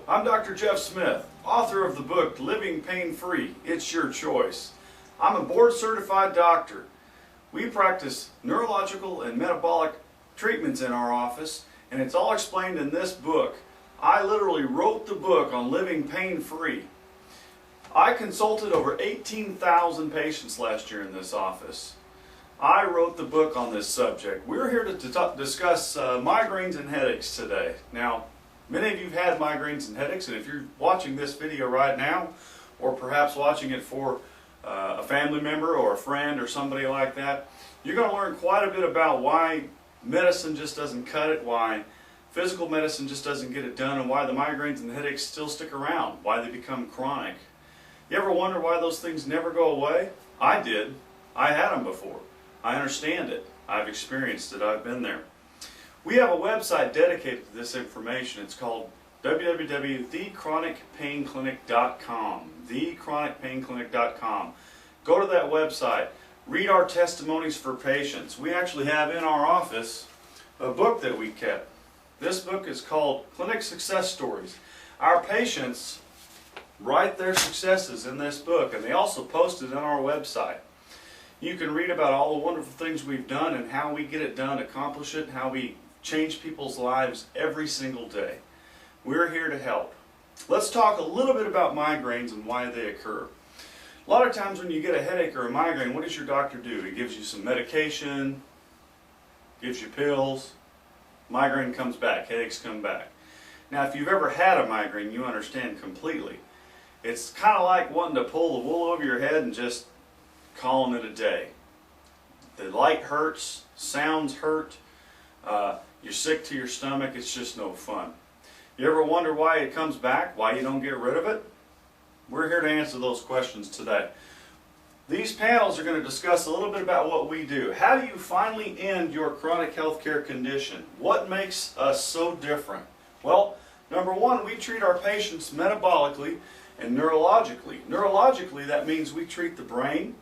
I'm Dr. Jeff Smith, author of the book Living Pain-Free, It's Your Choice. I'm a board-certified doctor. We practice neurological and metabolic treatments in our office, and it's all explained in this book. I literally wrote the book on living pain-free. I consulted over 18,000 patients last year in this office. I wrote the book on this subject. We're here to discuss migraines and headaches today. Now, many of you have had migraines and headaches, and if you're watching this video right now, or perhaps watching it for a family member or a friend or somebody like that, you're going to learn quite a bit about why medicine just doesn't cut it, why physical medicine just doesn't get it done, and why the migraines and the headaches still stick around, why they become chronic. You ever wonder why those things never go away? I did. I had them before. I understand it. I've experienced it. I've been there. We have a website dedicated to this information. It's called www.thechronicpainclinic.com. Thechronicpainclinic.com. Go to that website. Read our testimonies for patients. We actually have in our office a book that we kept. This book is called Clinic Success Stories. Our patients write their successes in this book, and they also post it on our website. You can read about all the wonderful things we've done and how we get it done, accomplish it, and how we change people's lives every single day. We're here to help. Let's talk a little bit about migraines and why they occur. A lot of times when you get a headache or a migraine, what does your doctor do? He gives you some medication, gives you pills, migraine comes back, headaches come back. Now, if you've ever had a migraine, you understand completely. It's kind of like wanting to pull the wool over your head and just calling it a day. The light hurts, sounds hurt, you're sick to your stomach, it's just no fun. You ever wonder why it comes back, why you don't get rid of it? We're here to answer those questions today. These panels are going to discuss a little bit about what we do. How do you finally end your chronic health care condition? What makes us so different? Well, number one, we treat our patients metabolically and neurologically. Neurologically, that means we treat the brain,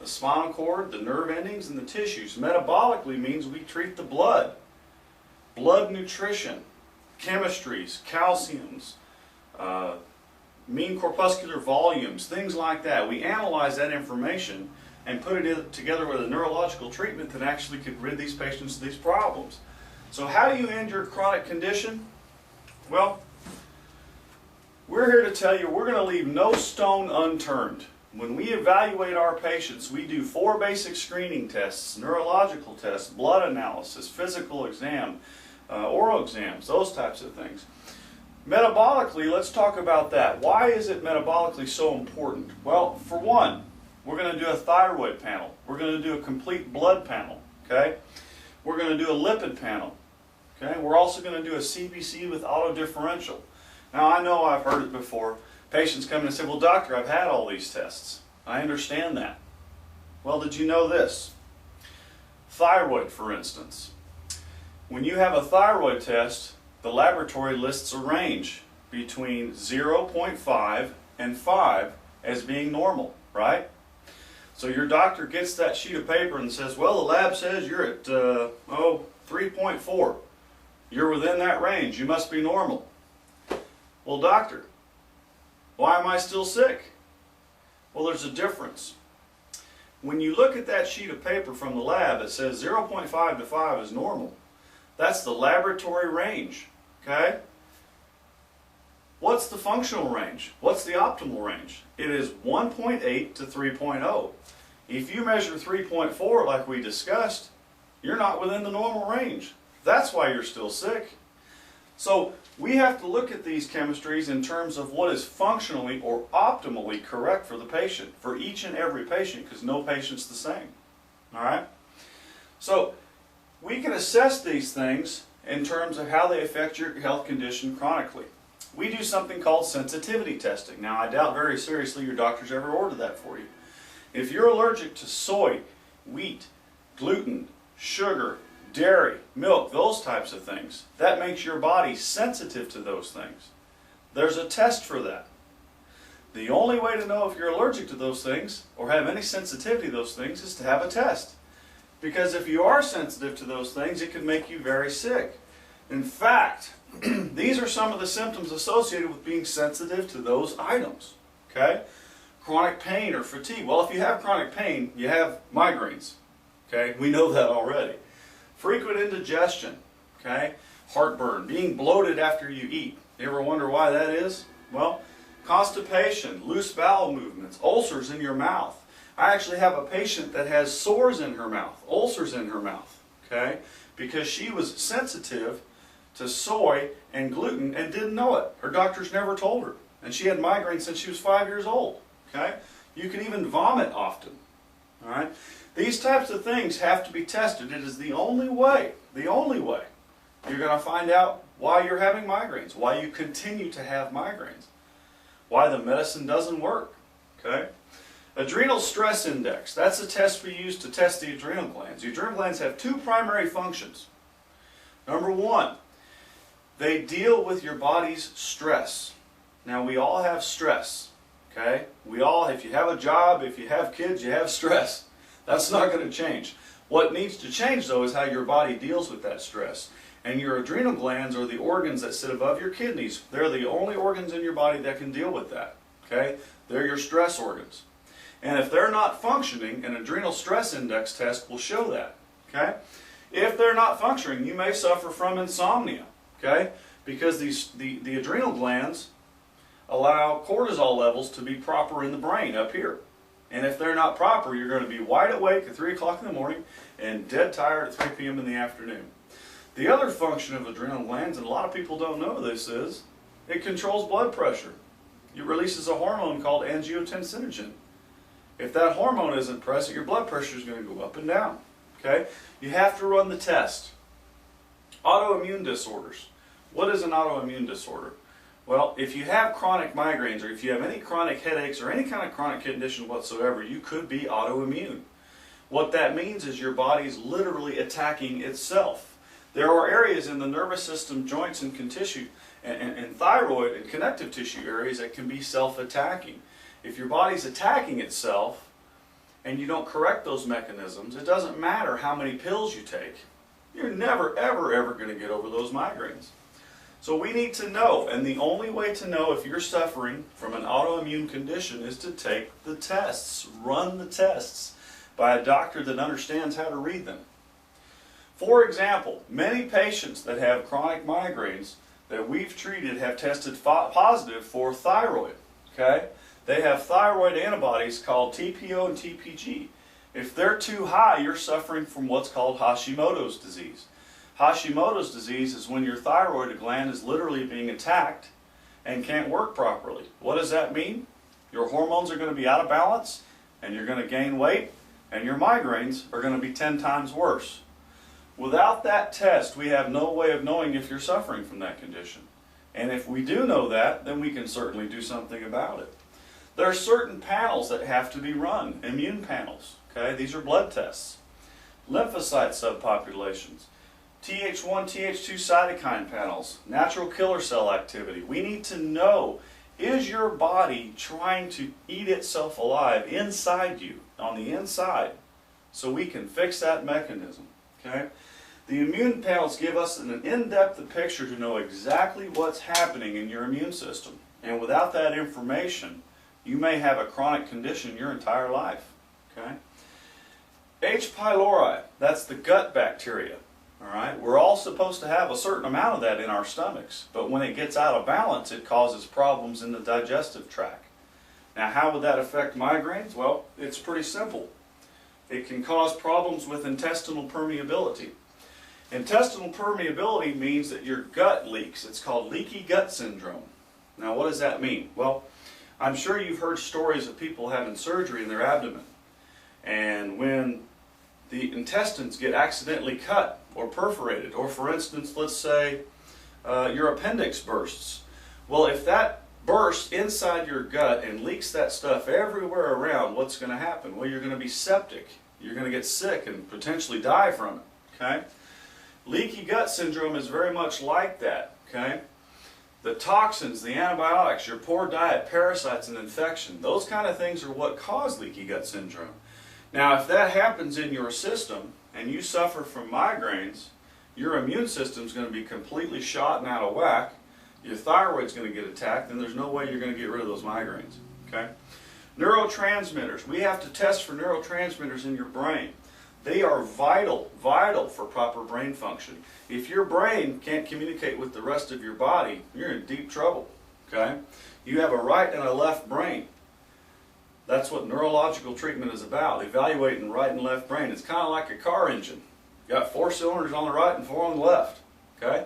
the spinal cord, the nerve endings, and the tissues. Metabolically means we treat the blood nutrition, chemistries, calciums, mean corpuscular volumes, things like that. We analyze that information and put it together with a neurological treatment that actually could rid these patients of these problems. So how do you end your chronic condition? Well, we're here to tell you we're going to leave no stone unturned. When we evaluate our patients, we do 4 basic screening tests: neurological tests, blood analysis, physical exam, oral exams, those types of things. Metabolically, let's talk about that. Why is it metabolically so important? Well, for one, we're going to do a thyroid panel. We're going to do a complete blood panel. Okay? We're going to do a lipid panel. Okay? We're also going to do a CBC with autodifferential. Now, I know I've heard it before. Patients come in and say, well, doctor, I've had all these tests. I understand that. Well, did you know this? Thyroid, for instance. When you have a thyroid test, the laboratory lists a range between 0.5 and 5 as being normal, right? So your doctor gets that sheet of paper and says, well, the lab says you're at 3.4. You're within that range. You must be normal. Well, doctor, why am I still sick? Well, there's a difference. When you look at that sheet of paper from the lab that says 0.5 to 5 is normal, that's the laboratory range, okay? What's the functional range? What's the optimal range? It is 1.8 to 3.0. If you measure 3.4 like we discussed, you're not within the normal range. That's why you're still sick. So we have to look at these chemistries in terms of what is functionally or optimally correct for the patient, for each and every patient, because no patient's the same. All right? So we can assess these things in terms of how they affect your health condition chronically. We do something called sensitivity testing. Now, I doubt very seriously your doctor's ever ordered that for you. If you're allergic to soy, wheat, gluten, sugar, dairy, milk, those types of things, that makes your body sensitive to those things. There's a test for that. The only way to know if you're allergic to those things or have any sensitivity to those things is to have a test. Because if you are sensitive to those things, it can make you very sick. In fact, these are some of the symptoms associated with being sensitive to those items. Okay? Chronic pain or fatigue. Well, if you have chronic pain, you have migraines. Okay? We know that already. Frequent indigestion. Okay? Heartburn. Being bloated after you eat. You ever wonder why that is? Well, constipation, loose bowel movements, ulcers in your mouth. I actually have a patient that has sores in her mouth, ulcers in her mouth, okay? Because she was sensitive to soy and gluten and didn't know it. Her doctors never told her. And she had migraines since she was 5 years old, okay? You can even vomit often, all right? These types of things have to be tested. It is the only way you're going to find out why you're having migraines, why you continue to have migraines, why the medicine doesn't work, okay? Adrenal stress index, that's a test we use to test the adrenal glands. The adrenal glands have two primary functions. Number one, they deal with your body's stress. Now we all have stress, okay? We all, if you have a job, if you have kids, you have stress. That's not going to change. What needs to change though is how your body deals with that stress. And your adrenal glands are the organs that sit above your kidneys. They're the only organs in your body that can deal with that, okay? They're your stress organs. And if they're not functioning, an adrenal stress index test will show that, okay? If they're not functioning, you may suffer from insomnia, okay? Because the adrenal glands allow cortisol levels to be proper in the brain up here. And if they're not proper, you're going to be wide awake at 3 o'clock in the morning and dead tired at 3 p.m. in the afternoon. The other function of adrenal glands, and a lot of people don't know this, is it controls blood pressure. It releases a hormone called angiotensinogen. If that hormone isn't present, your blood pressure is going to go up and down. Okay? You have to run the test. Autoimmune disorders. What is an autoimmune disorder? Well, if you have chronic migraines or if you have any chronic headaches or any kind of chronic condition whatsoever, you could be autoimmune. What that means is your body is literally attacking itself. There are areas in the nervous system, joints, and tissue, and thyroid and connective tissue areas that can be self-attacking. If your body's attacking itself and you don't correct those mechanisms, it doesn't matter how many pills you take. You're never, ever, ever going to get over those migraines. So we need to know, and the only way to know if you're suffering from an autoimmune condition is to take the tests, run the tests by a doctor that understands how to read them. For example, many patients that have chronic migraines that we've treated have tested positive for thyroid. Okay? They have thyroid antibodies called TPO and TPG. If they're too high, you're suffering from what's called Hashimoto's disease. Hashimoto's disease is when your thyroid gland is literally being attacked and can't work properly. What does that mean? Your hormones are going to be out of balance, and you're going to gain weight, and your migraines are going to be 10 times worse. Without that test, we have no way of knowing if you're suffering from that condition. And if we do know that, then we can certainly do something about it. There are certain panels that have to be run, immune panels. Okay? These are blood tests. Lymphocyte subpopulations, Th1, Th2 cytokine panels, natural killer cell activity. We need to know, is your body trying to eat itself alive inside you, on the inside, so we can fix that mechanism. Okay? The immune panels give us an in-depth picture to know exactly what's happening in your immune system. And without that information, you may have a chronic condition your entire life. Okay? H. pylori, that's the gut bacteria. All right? We're all supposed to have a certain amount of that in our stomachs, but when it gets out of balance, it causes problems in the digestive tract. Now, how would that affect migraines? Well, it's pretty simple. It can cause problems with intestinal permeability. Intestinal permeability means that your gut leaks. It's called leaky gut syndrome. Now, what does that mean? Well, I'm sure you've heard stories of people having surgery in their abdomen. And when the intestines get accidentally cut or perforated, or for instance, let's say your appendix bursts. Well, if that bursts inside your gut and leaks that stuff everywhere around, what's going to happen? Well, you're going to be septic. You're going to get sick and potentially die from it. Okay? Leaky gut syndrome is very much like that. Okay? The toxins, the antibiotics, your poor diet, parasites, and infection, those kind of things are what cause leaky gut syndrome. Now, if that happens in your system and you suffer from migraines, your immune system is going to be completely shot and out of whack, your thyroid's going to get attacked, and there's no way you're going to get rid of those migraines. Okay? Neurotransmitters. We have to test for neurotransmitters in your brain. They are vital for proper brain function. If your brain can't communicate with the rest of your body, you're in deep trouble. Okay? You have a right and a left brain. That's what neurological treatment is about, evaluating right and left brain. It's kind of like a car engine. You got 4 cylinders on the right and 4 on the left. Okay?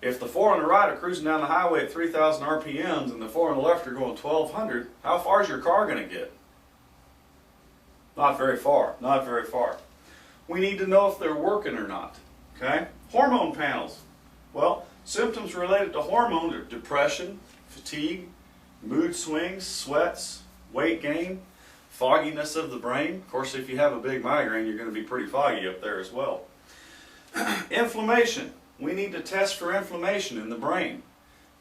If the 4 on the right are cruising down the highway at 3,000 RPMs and the 4 on the left are going 1,200, how far is your car going to get? Not very far. Not very far. We need to know if they're working or not. Okay? Hormone panels. Well, symptoms related to hormones are depression, fatigue, mood swings, sweats, weight gain, fogginess of the brain. Of course, if you have a big migraine, you're going to be pretty foggy up there as well. Inflammation. We need to test for inflammation in the brain.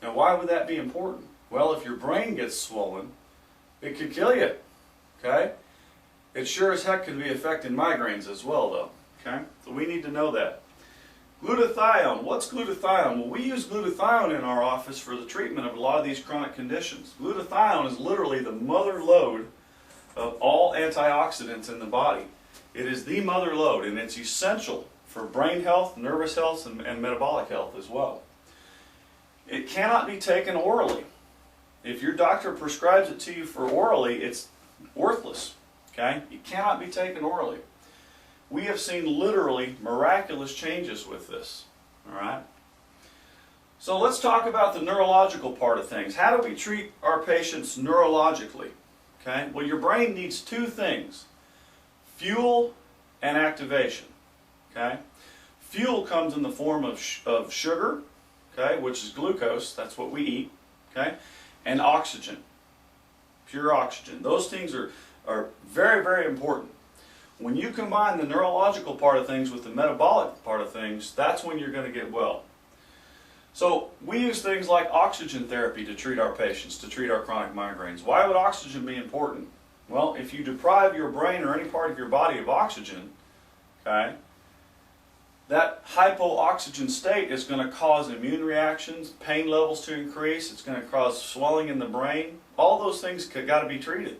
Now, why would that be important? Well, if your brain gets swollen, it could kill you. Okay? It sure as heck can be affecting migraines as well, though. Okay? So we need to know that. Glutathione. What's glutathione? Well, we use glutathione in our office for the treatment of a lot of these chronic conditions. Glutathione is literally the mother lode of all antioxidants in the body. It is the mother lode, and it's essential for brain health, nervous health, and metabolic health as well. It cannot be taken orally. If your doctor prescribes it to you for orally, it's worthless. Okay? It cannot be taken orally. We have seen literally miraculous changes with this. All right? So let's talk about the neurological part of things. How do we treat our patients neurologically? Okay? Well, your brain needs 2 things: fuel and activation. Okay? Fuel comes in the form of sugar, okay, which is glucose. That's what we eat. Okay? And oxygen, pure oxygen. Those things are very, very important. When you combine the neurological part of things with the metabolic part of things, that's when you're going to get well. So we use things like oxygen therapy to treat our patients, to treat our chronic migraines. Why would oxygen be important? Well, if you deprive your brain or any part of your body of oxygen, okay, that hypooxygen state is going to cause immune reactions, pain levels to increase. It's going to cause swelling in the brain. All those things got to be treated.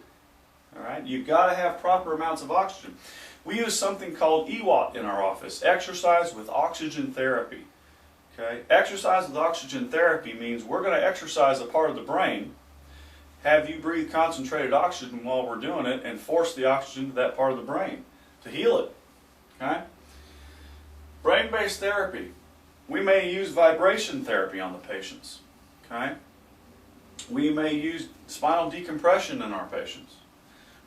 All right, you've got to have proper amounts of oxygen. We use something called EWOT in our office, exercise with oxygen therapy. Okay, exercise with oxygen therapy means we're going to exercise a part of the brain, have you breathe concentrated oxygen while we're doing it, and force the oxygen to that part of the brain to heal it. Okay. Brain-based therapy. We may use vibration therapy on the patients. Okay? We may use spinal decompression in our patients.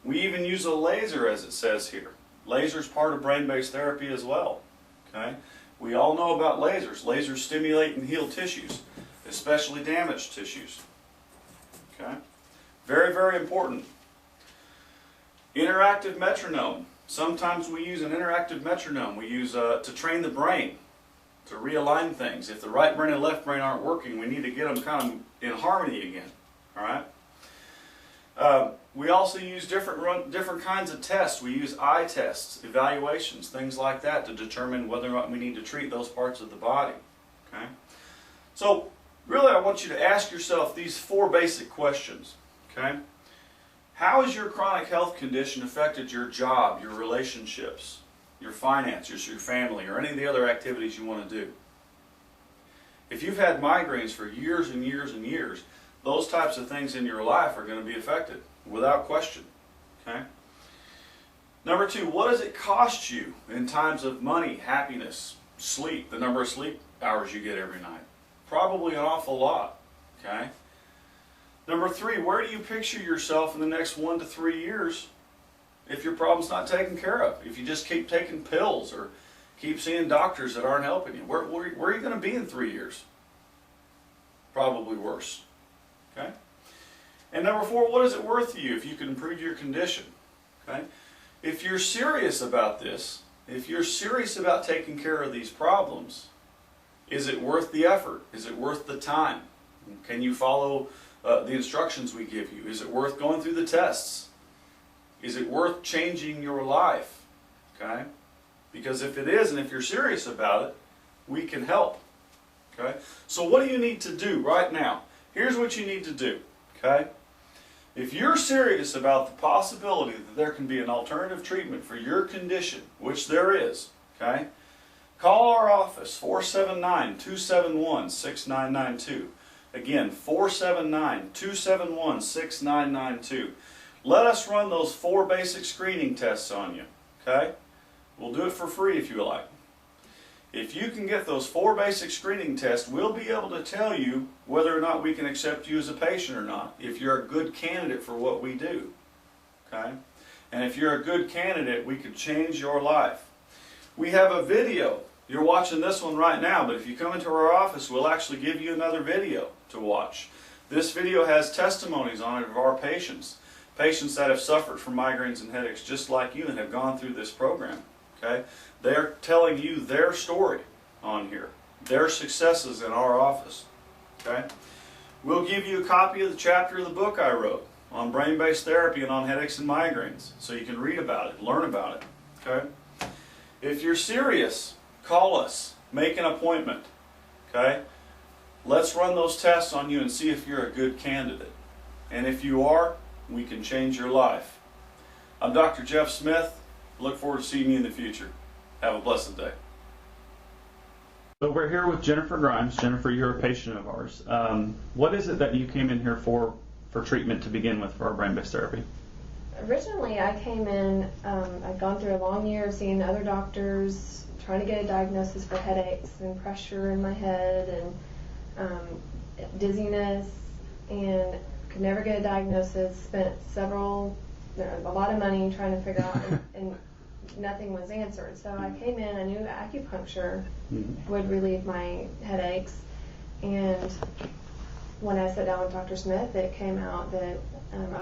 We even use a laser, as it says here. Laser is part of brain-based therapy as well. Okay? We all know about lasers. Lasers stimulate and heal tissues, especially damaged tissues. Okay? Very, very important. Interactive metronome. Sometimes we use an interactive metronome. We use to train the brain, to realign things. If the right brain and left brain aren't working, we need to get them kind of in harmony again. All right. We also use different kinds of tests. We use eye tests, evaluations, things like that to determine whether or not we need to treat those parts of the body. Okay. So really, I want you to ask yourself these 4 basic questions. Okay. How has your chronic health condition affected your job, your relationships, your finances, your family, or any of the other activities you want to do? If you've had migraines for years and years and years, those types of things in your life are going to be affected, without question. Okay? Number 2, what does it cost you in times of money, happiness, sleep, the number of sleep hours you get every night? Probably an awful lot. Okay? Number 3, where do you picture yourself in the next 1 to 3 years if your problem's not taken care of? If you just keep taking pills or keep seeing doctors that aren't helping you, where are you going to be in 3 years? Probably worse. Okay? And number 4, what is it worth to you if you can improve your condition? Okay? If you're serious about this, if you're serious about taking care of these problems, is it worth the effort? Is it worth the time? Can you follow the instructions we give you? Is it worth going through the tests? Is it worth changing your life? Okay? Because if it is, and if you're serious about it, we can help. Okay? So what do you need to do right now? Here's what you need to do. Okay? If you're serious about the possibility that there can be an alternative treatment for your condition, which there is, okay, call our office, 479-271-6992. Again, 479-271-6992. Let us run those 4 basic screening tests on you, okay? We'll do it for free if you like. If you can get those 4 basic screening tests, we'll be able to tell you whether or not we can accept you as a patient or not, if you're a good candidate for what we do, okay? And if you're a good candidate, we could change your life. We have a video. You're watching this one right now, but if you come into our office, we'll actually give you another video to watch. This video has testimonies on it of our patients that have suffered from migraines and headaches just like you and have gone through this program. Okay? They're telling you their story on here, their successes in our office. Okay? We'll give you a copy of the chapter of the book I wrote on brain-based therapy and on headaches and migraines, so you can read about it, learn about it. Okay? If you're serious, call us, make an appointment. Okay? Let's run those tests on you and see if you're a good candidate. And if you are, we can change your life. I'm Dr. Jeff Smith. Look forward to seeing you in the future. Have a blessed day. So we're here with Jennifer Grimes. Jennifer, you're a patient of ours. What is it that you came in here for treatment to begin with for our brain-based therapy? Originally, I came in, I'd gone through a long year of seeing other doctors, trying to get a diagnosis for headaches and pressure in my head and dizziness, and could never get a diagnosis. Spent a lot of money trying to figure out, and nothing was answered. So I came in, I knew acupuncture would relieve my headaches, and when I sat down with Dr. Smith, it came out that